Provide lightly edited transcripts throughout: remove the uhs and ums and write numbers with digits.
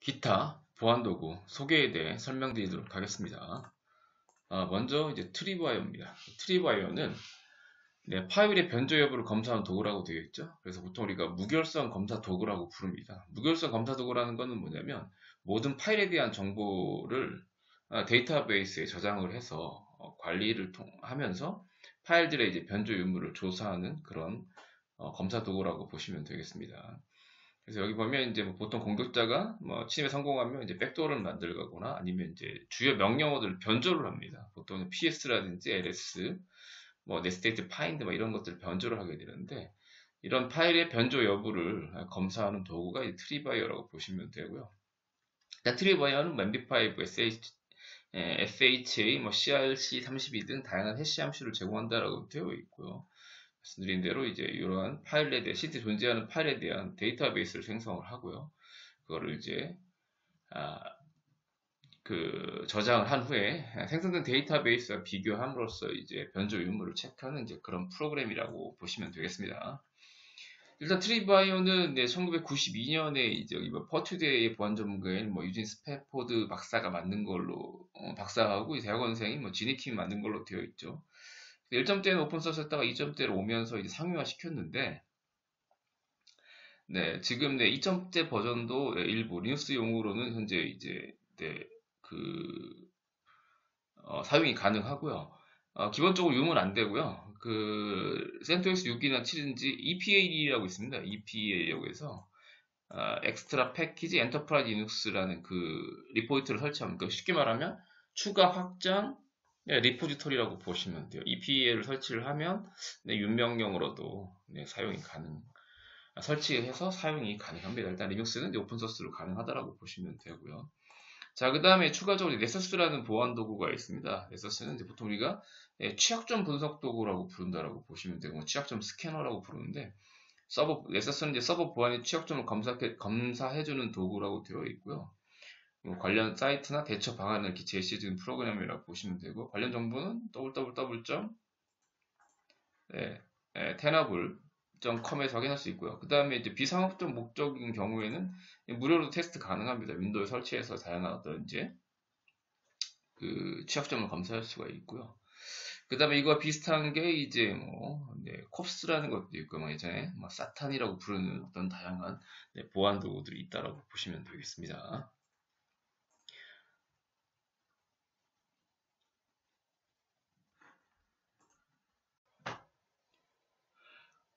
기타 보안 도구 소개에 대해 설명드리도록 하겠습니다. 먼저 이제 트립와이어입니다. 트립와이어는 파일의 변조 여부를 검사하는 도구라고 되어 있죠. 그래서 보통 우리가 무결성 검사 도구라고 부릅니다. 무결성 검사 도구라는 것은 뭐냐면 모든 파일에 대한 정보를 데이터베이스에 저장을 해서 관리를 하면서 파일들의 이제 변조 유무를 조사하는 그런 검사 도구라고 보시면 되겠습니다. 그래서 여기 보면 이제 뭐 보통 공격자가 뭐 침해 성공하면 이제 백도어를 만들거나 아니면 이제 주요 명령어들을 변조를 합니다. 보통 PS라든지 LS, 뭐 nested find 뭐 이런 것들을 변조를 하게 되는데 이런 파일의 변조 여부를 검사하는 도구가 이 트리바이어라고 보시면 되고요. 일단 트리바이어는 MD5, SHA, 뭐 CRC32 등 다양한 해시 함수를 제공한다라고 되어 있고요. 말씀드린 대로 이제 이러한 파일에 대해 실제 존재하는 파일에 대한 데이터베이스를 생성을 하고요. 그거를 이제 저장을 한 후에 생성된 데이터베이스와 비교함으로써 이제 변조 유무를 체크하는 이제 그런 프로그램이라고 보시면 되겠습니다. 일단 트립바이오는 1992년에 이제 퍼튜데이의 보안 전문가인 뭐 유진 스패포드 박사가 만든 걸로 박사하고 이 대학원생이 뭐 지니팀이 만든 걸로 되어 있죠. 1점대는 오픈소스였다가 2점대로 오면서 이제 상용화 시켰는데, 지금 2점대 버전도 일부 리눅스용으로는 현재 이제 사용이 가능하고요. 기본적으로 유무는 안 되고요. CentOS 6이나 7인지 EPA라고 있습니다. EPA라고 해서 엑스트라 패키지 엔터프라이즈 리눅스라는 리포지터를 설치하면, 쉽게 말하면 추가 확장 리포지토리라고 보시면 돼요. EPA를 설치를 하면 윤명령으로도 설치해서 사용이 가능합니다. 일단 리눅스는 오픈소스로 가능하다라고 보시면 되고요. 자, 그 다음에 추가적으로 네서스라는 보안 도구가 있습니다. 네서스는 이제 보통 우리가 취약점 분석 도구라고 부른다라고 보시면 되고, 취약점 스캐너라고 부르는데, 네서스는 이제 서버 보안의 취약점을 검사해주는 도구라고 되어 있고요. 관련 사이트나 대처 방안을 이렇게 제시해주는 프로그램이라고 보시면 되고, 관련 정보는 tenable.com에서 확인할 수 있고요. 그 다음에 이제 비상업적 목적인 경우에는 무료로 테스트 가능합니다. 윈도우에 설치해서 다양한 어떤 이제 취약점을 검사할 수가 있고요. 그 다음에 이거와 비슷한 게 이제 콥스라는 것도 있고, 예전에 사탄이라고 부르는 어떤 다양한 보안 도구들이 있다라고 보시면 되겠습니다.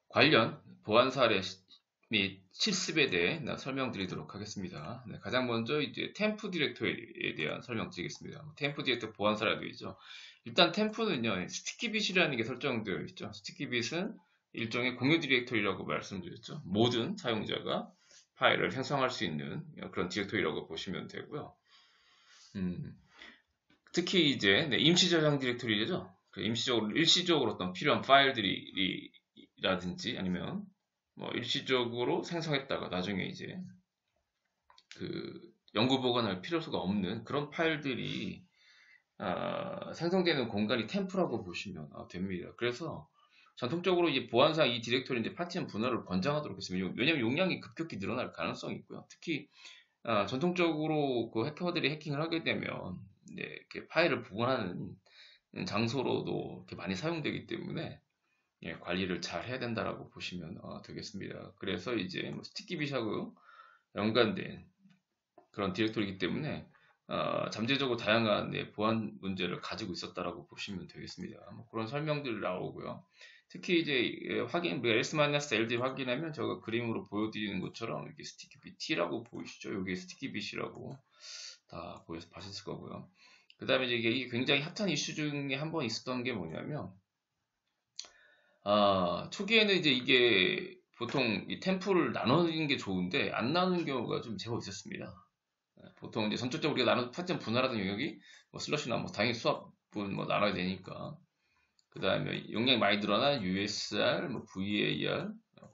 관련 보안 사례 및 실습에 대해 설명드리도록 하겠습니다. 가장 먼저 이제 템프 디렉토리에 대한 설명드리겠습니다. 템프 디렉토리 보안 사례도 있죠. 일단 템프는요, 스티키빗이라는 게 설정되어 있죠. 스티키빗은 일종의 공유 디렉토리라고 말씀드렸죠. 모든 사용자가 파일을 생성할 수 있는 그런 디렉토리라고 보시면 되고요. 특히 이제 임시 저장 디렉토리죠. 임시적으로 일시적으로 어떤 필요한 파일들이라든지 아니면 일시적으로 생성했다가 나중에 이제 연구 보관할 필요가 없는 그런 파일들이 생성되는 공간이 템프라고 보시면 됩니다. 그래서 전통적으로 이제 보안상 이 디렉토리 이제 파티션 분할을 권장하도록 했습니다. 왜냐하면 용량이 급격히 늘어날 가능성이 있고요. 특히 전통적으로 해커들이 해킹을 하게 되면 이렇게 파일을 보관하는 장소로도 이렇게 많이 사용되기 때문에 관리를 잘 해야 된다라고 보시면 되겠습니다. 그래서 이제 스티키빗하고 연관된 그런 디렉토리이기 때문에 잠재적으로 다양한 보안 문제를 가지고 있었다라고 보시면 되겠습니다. 그런 설명들 나오고요. 특히 이제 ls-ld 확인하면 제가 그림으로 보여드리는 것처럼 이렇게 스티키빗 T라고 보이시죠? 여기 스티키빗이라고 다 보셨을 거고요. 그 다음에 이게 굉장히 핫한 이슈 중에 한 번 있었던 게 뭐냐면, 초기에는 이제 이게 보통 이 템플을 나누는 게 좋은데 안 나누는 경우가 좀 제법 있었습니다. 보통 이제 전적으로 우리가 파티션 분할하던 영역이 슬러시나 당연히 수합분 나눠야 되니까, 그 다음에 용량이 많이 늘어난 USR, VAR,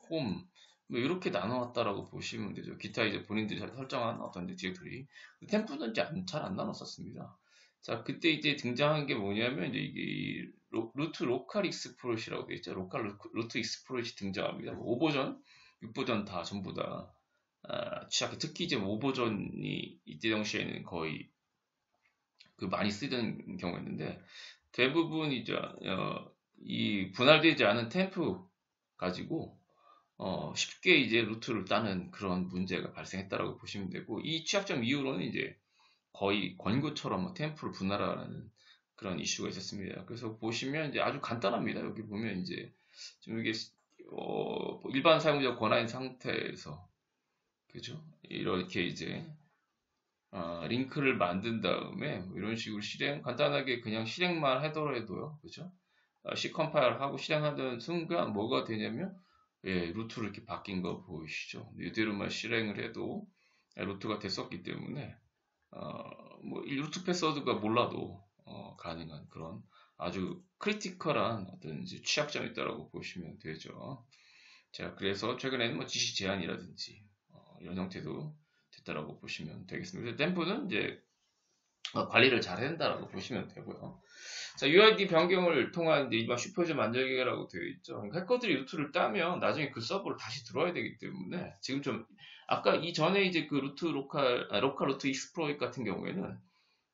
홈 이렇게 나눠왔다라고 보시면 되죠. 기타 이제 본인들이 설정한 어떤 디렉토리. 템플은 잘 안 나눴었습니다. 자, 그때 이제 등장한 게 뭐냐면 이게 루트 로컬 익스플로잇이라고 되어 있죠. 로컬 루트 익스플로잇이 등장합니다. 5버전, 6버전 다 전부 다 취약해. 특히 이제 5버전이 이때 당시에는 거의 그 많이 쓰던 경우였는데 대부분 이제 이 분할되지 않은 템프 가지고 쉽게 이제 루트를 따는 그런 문제가 발생했다라고 보시면 되고 이 취약점 이후로는 이제 거의 권고처럼 뭐 템프를 분할하는 그런 이슈가 있었습니다. 그래서 보시면 이제 아주 간단합니다. 여기 보면 이제 좀 이게 일반 사용자 권한인 상태에서 그죠? 이렇게 이제 링크를 만든 다음에 뭐 이런 식으로 간단하게 그냥 실행만 하더라도요, 그죠? C 컴파일 하고 실행하던 순간 뭐가 되냐면, 예, 루트로 이렇게 바뀐 거 보이시죠? 이대로만 실행을 해도 루트가 됐었기 때문에, 뭐, 이 루트 패스워드가 몰라도, 가능한 그런 아주 크리티컬한 어떤 이제 취약점이 있다고 보시면 되죠. 자, 그래서 최근에는 뭐 지시 제한이라든지, 이런 형태도 됐다라고 보시면 되겠습니다. 그래서 댐프는 이제 관리를 잘 해야 된다라고 보시면 되고요. 자, UID 변경을 통한 이제 일반 슈퍼유저 만들기라고 되어 있죠. 그러니까 해커들이 루트를 따면 나중에 그 서버로 다시 들어와야 되기 때문에 지금 좀 아까 이전에 이제 그 로컬 루트 익스플로잇 같은 경우에는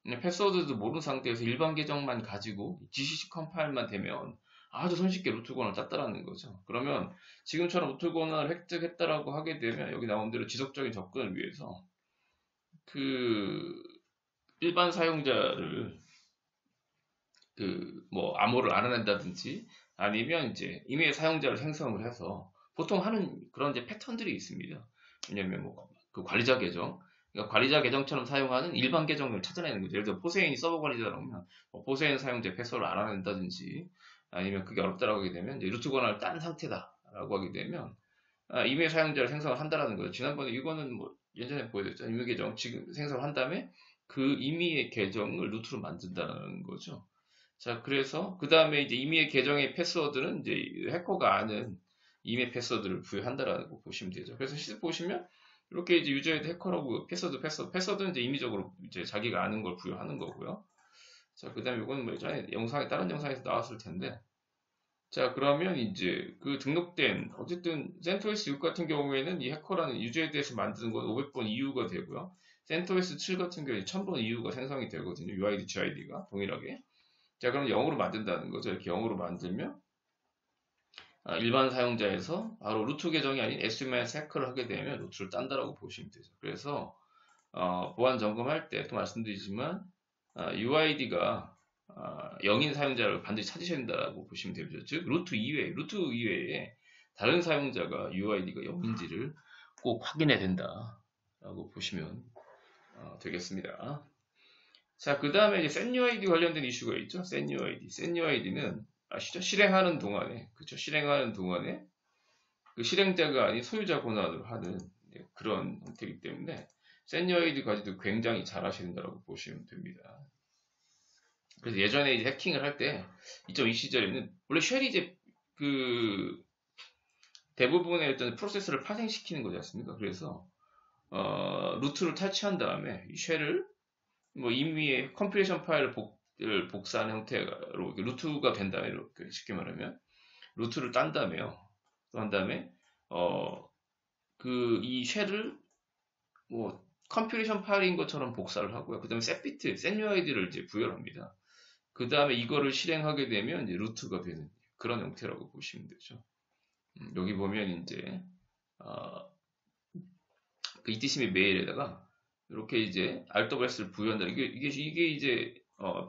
그냥 패스워드도 모르는 상태에서 일반 계정만 가지고 GCC 컴파일만 되면 아주 손쉽게 루트 권을 땄다라는 거죠. 그러면 지금처럼 루트 권을 획득했다라고 하게 되면 여기 나온 대로 지속적인 접근을 위해서 그 일반 사용자를 그 뭐 암호를 알아낸다든지 아니면 이제 이메일 사용자를 생성을 해서 보통 하는 그런 이제 패턴들이 있습니다. 왜냐면 뭐 그 관리자 계정 그러니까 관리자 계정처럼 사용하는 일반 계정을 찾아내는 거죠. 예를 들어 포세인이 서버 관리자라면 뭐 포세인 사용자 패스워드를 알아낸다든지 아니면 그게 어렵다라고 하게 되면 이제 루트 권한을 딴 상태다라고 하게 되면 이메일 사용자를 생성을 한다라는 거죠. 지난번에 이거는 뭐 예전에 보여드렸죠. 이메일 계정 지금 생성을 한 다음에 그 이메일 계정을 루트로 만든다는 거죠. 자, 그래서 그 다음에 이제 이메일 계정의 패스워드는 이제 해커가 아는 이메일 패스워드를 부여한다라는 거 보시면 되죠. 그래서 시스 보시면 이렇게 이제 유저에도 해커라고 패스워드는 이제 임의적으로 이제 자기가 아는 걸 부여하는 거고요. 자, 그 다음에 이건 뭐 예전에 다른 영상에서 나왔을 텐데. 자, 그러면 이제 그 등록된, 어쨌든 CentOS 6 같은 경우에는 이 해커라는 유저에 대해서 만드는 건 500번 이유가 되고요. CentOS 7 같은 경우에 1000번 이유가 생성이 되거든요. UID, GID가 동일하게. 자, 그럼 0으로 만든다는 거죠. 이렇게 0으로 만들면 일반 사용자에서 바로 루트 계정이 아닌 SMS해커를 하게 되면 루트를 딴다라고 보시면 되죠. 그래서 보안 점검할 때 또 말씀드리지만 UID가 0인 사용자를 반드시 찾으셔야 된다고 보시면 되죠. 즉 루트 이외에 다른 사용자가 UID가 0인지를 꼭 확인해야 된다라고 보시면 되겠습니다. 자, 그 다음에 이제 SendUID 관련된 이슈가 있죠. SendUID는 아시죠? 실행하는 동안에, 그쵸? 실행하는 동안에 그 실행자가 아닌 소유자 권한으로 하는 그런 형태이기 때문에 SendUID 가지고 굉장히 잘 하셔야 된다고 보시면 됩니다. 그래서 예전에 이제 해킹을 할 때 2.2 시절에는 원래 쉘이 이제 그 대부분의 어떤 프로세스를 파생시키는 거지 않습니까? 그래서 루트를 탈취한 다음에 이 쉘을 뭐 임의의 컴필레이션 파일을 복사한 형태로 루트가 된다면 이렇게 쉽게 말하면 루트를 딴 다음에요. 또 한 다음에 그 이 쉘을 뭐 컴필레이션 파일인 것처럼 복사를 하고요. 그 다음에 setUID를 이제 부여합니다. 그 다음에 이거를 실행하게 되면 이제 루트가 되는 그런 형태라고 보시면 되죠. 여기 보면 이제 그 ETCM 메일에다가 이렇게 이제 RWS를 부여한다. 이게 이제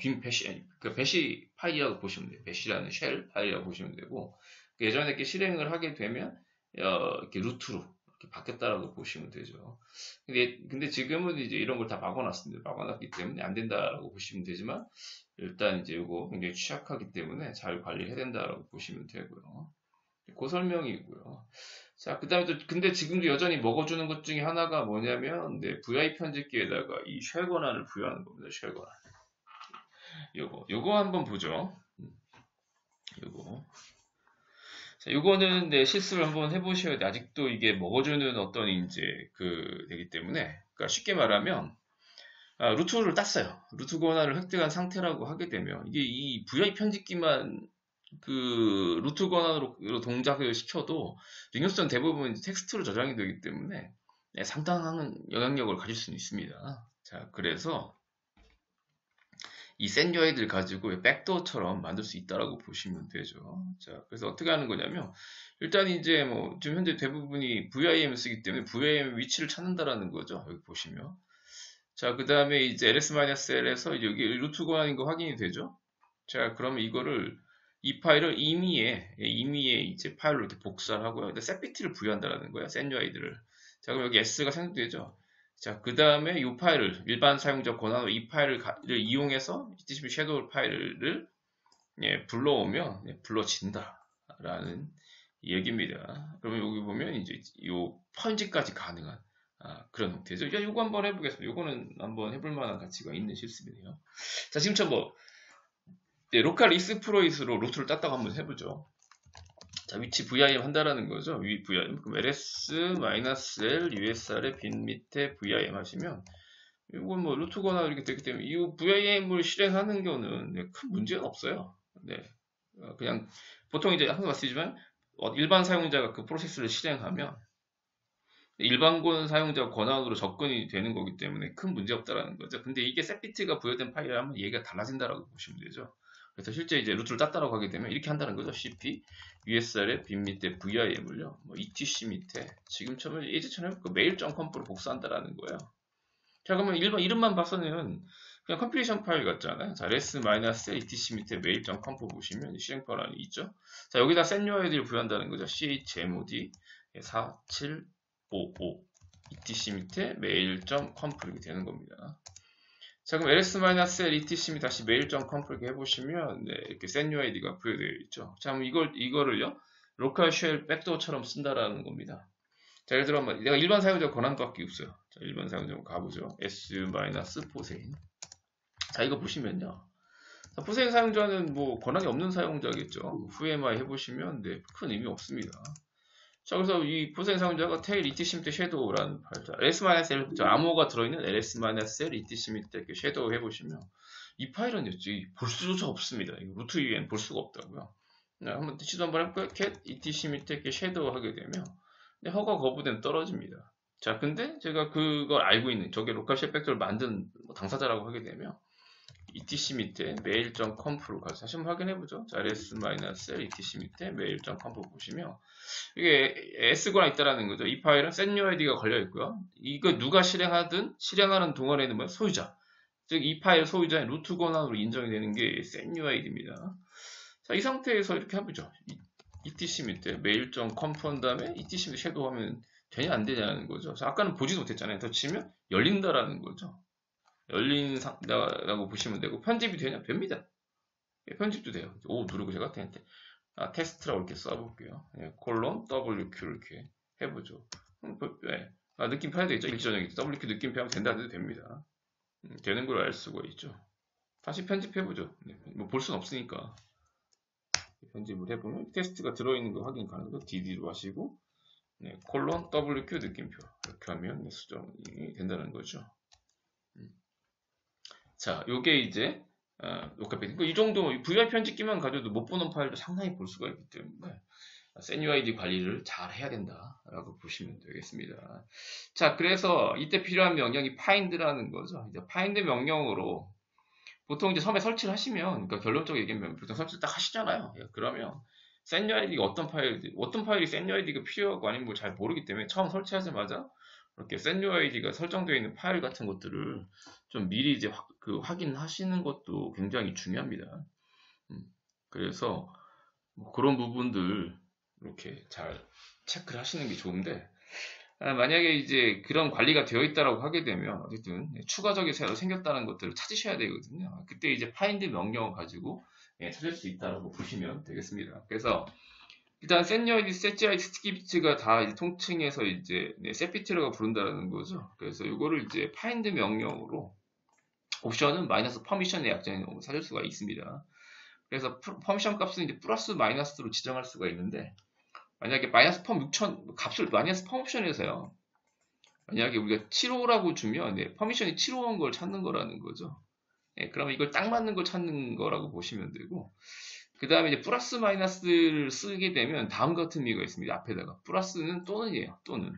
빔 배시 파일이라고 보시면 돼요. 배시라는 쉘 파일이라고 보시면 되고 예전에 이렇게 실행을 하게 되면 이렇게 루트로 이렇게 바뀌었다라고 보시면 되죠. 근데 지금은 이제 이런 걸 다 막아놨습니다. 막아놨기 때문에 안 된다라고 보시면 되지만 일단 이제 이거 굉장히 취약하기 때문에 잘 관리해야 된다라고 보시면 되고요. 그 설명이고요. 자, 그 다음에 또, 근데 지금도 여전히 먹어주는 것 중에 하나가 뭐냐면, VI 편집기에다가 이 쉘 권한을 부여하는 겁니다. 쉘 권한. 요거 한번 보죠. 요거. 자, 요거는 실습을 한번 해보셔야 돼. 아직도 이게 먹어주는 어떤 이제 되기 때문에. 그러니까 쉽게 말하면, 루트를 땄어요. 루트 권한을 획득한 상태라고 하게 되면, 이게 이 VI 편집기만 그 루트 권한으로 동작을 시켜도 리눅스는 대부분 텍스트로 저장이 되기 때문에 상당한 영향력을 가질 수는 있습니다. 자, 그래서 이 센 UID를 가지고 백도어처럼 만들 수 있다라고 보시면 되죠. 자, 그래서 어떻게 하는 거냐면, 일단 이제 뭐, 지금 현재 대부분이 VIM을 쓰기 때문에 VIM 위치를 찾는다라는 거죠. 여기 보시면. 자, 그 다음에 이제 ls-l에서 여기 루트 권한인 거 확인이 되죠. 자, 그러면 이 파일을 임의에 이제 파일로 이렇게 복사를 하고요. 근데 setBit를 부여한다라는 거예요. setUID를. 자, 그럼 여기 s가 생성되죠. 자, 그 다음에 이 파일을 일반 사용자 권한으로 이 파일을 이용해서 HTTP 섀도우 파일을 불러오면 불러진다라는 얘기입니다. 그러면 여기 보면 이제 이 편집까지 가능한 그런 형태죠. 이거 한번 해보겠습니다. 이거는 한번 해볼 만한 가치가 있는 실습이네요. 자, 지금처럼 로컬 익스플로잇으로 루트를 땄다고 한번 해보죠. 자, 위치 VIM 한다라는 거죠. VIM. 그럼 ls-l usr의 빈 밑에 VIM 하시면, 이건 뭐 루트거나 이렇게 되기 때문에, 이 VIM을 실행하는 경우는 큰 문제는 없어요. 네. 그냥, 보통 이제 항상 말씀드리지만, 일반 사용자가 그 프로세스를 실행하면, 일반권 사용자 권한으로 접근이 되는 거기 때문에 큰 문제 없다라는 거죠. 근데 이게 setBit가 부여된 파일이라면 얘기가 달라진다라고 보시면 되죠. 그래서 실제 이제 루트를 땄다라고 하게 되면 이렇게 한다는 거죠. cp usr의 빈 밑에 VIM을요. etc 밑에 지금처럼 예전처럼 그 mail.comp로 복사한다라는 거예요. 자, 그러면 일반 이름만 봐서는 그냥 컴필레이션 파일 같잖아요. 자, ls-etc 밑에 mail.conf 보시면 실행 권한이 있죠. 자, 여기다 setUID를 부여한다는 거죠. chmod 4755 etc 밑에 mail.conf 이렇게 되는 겁니다. 자, 그럼 ls-l etc 다시 mail.conf 이렇게 해보시면 이렇게 setUID가 부여되어 있죠. 자, 그럼 이거를요 로컬 쉘 백도어처럼 쓴다라는 겁니다. 자, 예를 들어 내가 일반 사용자 권한밖에 없어요. 자, 일반 사용자 가보죠. s-포세인. 자, 이거 보시면요. 자, 포세인 사용자는 뭐 권한이 없는 사용자겠죠. whoami 해보시면 큰 의미 없습니다. 자, 그래서 이 포세인 사용자가 tail etc 밑에 shadow라는 파일, ls-l, 암호가 들어있는 ls-l etc 밑에 이렇게 shadow 해보시면 이 파일은 볼 수조차 없습니다. 이거 루트 위엔 볼 수가 없다고요. 한번 시도 한번 해볼까요? cat etc 밑에 이렇게 shadow 하게 되면 허가 거부되면 떨어집니다. 자, 근데 제가 그걸 알고 있는 저게 로컬 쉘 백도어를 만든 당사자라고 하게 되면 etc 밑에 mail.conf로 가서 다시 한번 확인해보죠. 자, ls-l etc 밑에 mail.conf 보시면 이게 s거나 있다라는 거죠. 이 파일은 setUID가 걸려 있고요. 이거 누가 실행하는 동안에는 뭐야? 소유자. 즉 이 파일 소유자의 루트 권한으로 인정이 되는 게 setUID입니다. 자, 이 상태에서 이렇게 해보죠. etc 밑에 mail.conf 한 다음에 etc 밑에 섀도우 하면 되냐 안 되냐는 거죠. 자, 아까는 보지도 못했잖아요. 더 치면 열린다라는 거죠. 열린다라고 보시면 되고 편집이 되냐? 됩니다. 편집도 돼요. O 누르고 제가 테스트라고 이렇게 써볼게요. 콜론 WQ 이렇게 해보죠. 느낌표 해야 되겠죠. 일전형이 WQ 느낌표 하면 된다 해도 됩니다. 되는 걸 알 수가 있죠. 다시 편집해보죠. 뭐 볼 수는 없으니까 편집을 해보면 테스트가 들어있는 거 확인 가능해서 DD로 하시고 콜론 WQ 느낌표 이렇게 하면 수정이 된다는 거죠. 자, 요게 이제 로컬 이 정도 VI 편집기만 가져도 못 보는 파일도 상당히 볼 수가 있기 때문에 setUID 관리를 잘 해야 된다라고 보시면 되겠습니다. 자, 그래서 이때 필요한 명령이 find라는 거죠. 이제 find 명령으로 보통 이제 처음에 설치를 하시면, 그러니까 결론적으로 얘기하면 보통 설치 딱 하시잖아요. 그러면 setUID가 어떤 파일이 setUID가 필요하고 아니면 뭐 잘 모르기 때문에 처음 설치하자마자 이렇게 setUID가 설정되어 있는 파일 같은 것들을 좀 미리 이제 확인하시는 것도 굉장히 중요합니다. 그래서 뭐 그런 부분들 이렇게 잘 체크를 하시는 게 좋은데, 만약에 이제 그런 관리가 되어 있다라고 하게 되면 어쨌든 추가적인 새로 생겼다는 것들을 찾으셔야 되거든요. 그때 이제 find 명령을 가지고 찾을 수 있다라고 보시면 되겠습니다. 그래서 일단 setUID, setGID, setGit가 다 이제 통칭해서 이제 setBit라고 부른다는 거죠. 그래서 이거를 이제 find 명령으로 옵션은 마이너스 퍼미션의 약자로 찾을 수가 있습니다. 그래서 퍼미션 값은 이제 플러스 마이너스로 지정할 수가 있는데, 만약에 마이너스 펌 6000 값을 마이너스 펌 옵션에서요. 만약에 우리가 7호라고 주면 퍼미션이 7호인 걸 찾는 거라는 거죠. 그러면 이걸 딱 맞는 걸 찾는 거라고 보시면 되고, 그 다음에 이제 플러스 마이너스를 쓰게 되면 다음 같은 의미가 있습니다. 앞에다가 플러스는 또는이에요. 또는.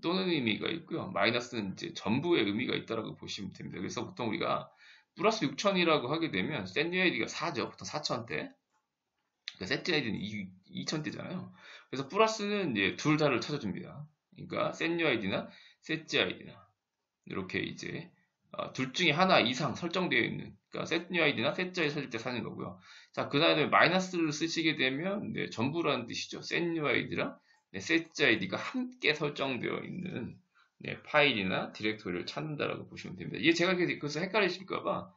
또는 의미가 있고요. 마이너스는 이제 전부의 의미가 있다라고 보시면 됩니다. 그래서 보통 우리가 플러스 6천이라고 하게 되면 set new id가 4죠. 보통 4천대. 그러니까 set new id는 2천대잖아요. 그래서 플러스는 이제 둘 다를 찾아줍니다. 그러니까 set new id나 set id나 이렇게 이제 둘 중에 하나 이상 설정되어 있는, 그러니까 set new id나 set id 찾을 때 사는 거고요. 자, 그 다음에 마이너스를 쓰시게 되면 네, 전부라는 뜻이죠. set new id랑 네, set id가 함께 설정되어 있는 네, 파일이나 디렉토리를 찾는다라고 보시면 됩니다. 이게 제가 그래서 헷갈리실까봐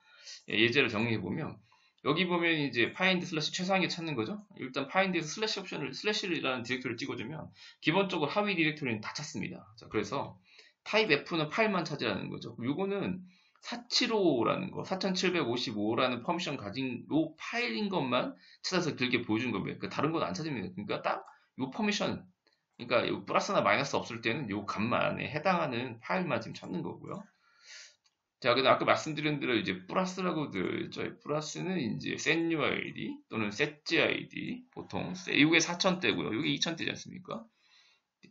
예제를 정리해 보면, 여기 보면 이제 find 슬래시 최상위 찾는 거죠. 일단 find에서 슬래시 옵션을 슬래시라는 디렉토리를 찍어주면 기본적으로 하위 디렉토리는 다 찾습니다. 자, 그래서 타입 F는 파일만 찾으라는 거죠. 요거는 475라는 거, 4755라는 퍼미션 가진 요 파일인 것만 찾아서 길게 보여주는 겁니다. 그러니까 다른 건 안 찾습니다. 그러니까 딱 요 퍼미션, 그러니까 요 플러스나 마이너스 없을 때는 요 값만에 해당하는 파일만 지금 찾는 거고요. 자, 그다음 아까 말씀드린 대로 이제 플러스라고 되어있죠. 플러스는 이제 set new id 또는 set id, 보통 이게 4,000대고요. 이게 2,000대지 않습니까?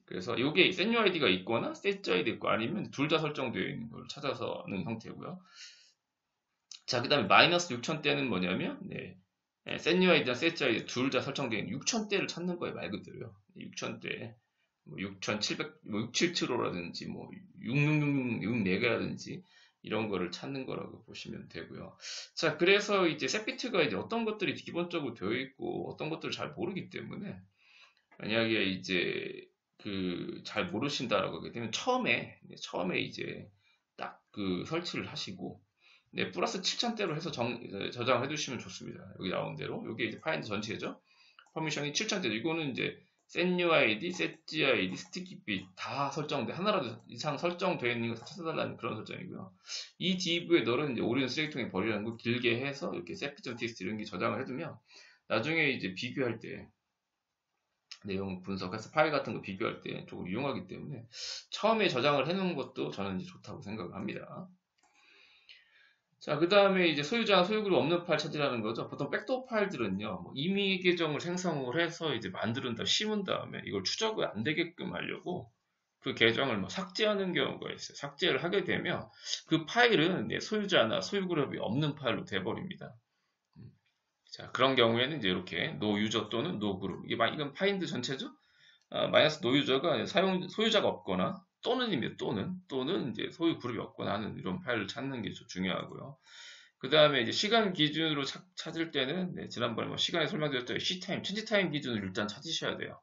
그래서 이게 set new id가 있거나 set id 있고, 아니면 둘 다 설정되어 있는 걸 찾아서는 형태고요. 자, 그다음에 마이너스 6,000대는 뭐냐면 네, set new id나 set id 둘 다 설정되어 있는 6,000대를 찾는 거예요, 말 그대로요. 6,000대. 뭐 6,700, 뭐 677호라든지, 뭐 6666, 64개라든지, 이런 거를 찾는 거라고 보시면 되고요. 자, 그래서 이제 셋비트가 이제 어떤 것들이 기본적으로 되어 있고 어떤 것들을 잘 모르기 때문에, 만약에 이제 그 잘 모르신다라고 하게 되면 처음에 이제 딱 그 설치를 하시고, 네, 플러스 7,000대로 해서 저장을 해두시면 좋습니다. 여기 나온 대로 이게 이제 파인드 전체죠. 퍼미션이 7,000대죠. 이거는 이제 set new id, set id, sticky bit 다 설정돼, 하나라도 이상 설정되어 있는 거 다 찾아달라는 그런 설정이고요. 이 div에 너는 이제 오리온 쓰레기통에 버리라는 거 길게 해서 이렇게 set.txt 이런 게 저장을 해두면 나중에 이제 비교할 때, 내용 분석해서 파일 같은 거 비교할 때 조금 유용하기 때문에 처음에 저장을 해놓은 것도 저는 이제 좋다고 생각을 합니다. 자, 그 다음에 이제 소유자나 소유그룹 없는 파일 찾으라는 거죠. 보통 백도어 파일들은요, 뭐 임의 계정을 생성을 해서 이제 심은 다음에 이걸 추적을 안 되게끔 하려고 그 계정을 뭐 삭제하는 경우가 있어요. 삭제를 하게 되면 그 파일은 소유자나 소유그룹이 없는 파일로 돼버립니다. 자, 그런 경우에는 이제 이렇게 no user 또는 no group, 이건 파인드 전체죠. 마이너스 no user가 소유자가 없거나, 또는입니다. 또는 이제 소유 그룹이 없거나 하는 이런 파일을 찾는 게 좀 중요하고요. 그 다음에 이제 시간 기준으로 찾을 때는, 네, 지난번에 뭐 시간에 설명드렸던 C타임, 체인지타임 기준을 일단 찾으셔야 돼요.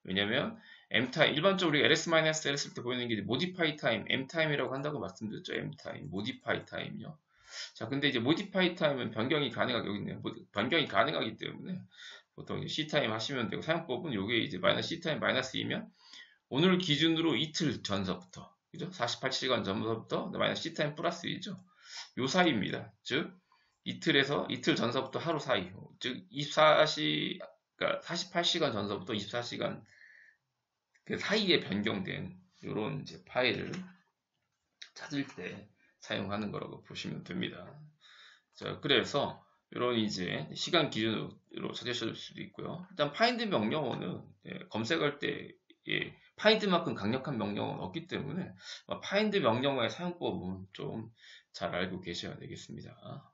왜냐면 M타임, 일반적으로 우리가 ls-l 했을 때 보이는 게 modify time, M타임이라고 한다고 말씀드렸죠. M타임, modify time요. 자, 근데 이제 modify time은 변경이 가능하게, 여기 있네요. 변경이 가능하기 때문에 보통 이제 C타임 하시면 되고, 사용법은 요게 이제 마이너스 C타임 마이너스 2면 오늘 기준으로 이틀 전서부터, 그죠? 48시간 전서부터 마이너스 C타임 플러스 2죠. 요 사이입니다. 즉, 이틀 전서부터 하루 사이, 즉 24시, 그러니까 48시간 전서부터 24시간 그 사이에 변경된 이런 이제 파일을 찾을 때 사용하는 거라고 보시면 됩니다. 자, 그래서 이런 이제 시간 기준으로 찾으실 수도 있고요. 일단 find 명령어는 검색할 때 find만큼 강력한 명령어는 없기 때문에 find 명령어의 사용법은 좀 잘 알고 계셔야 되겠습니다.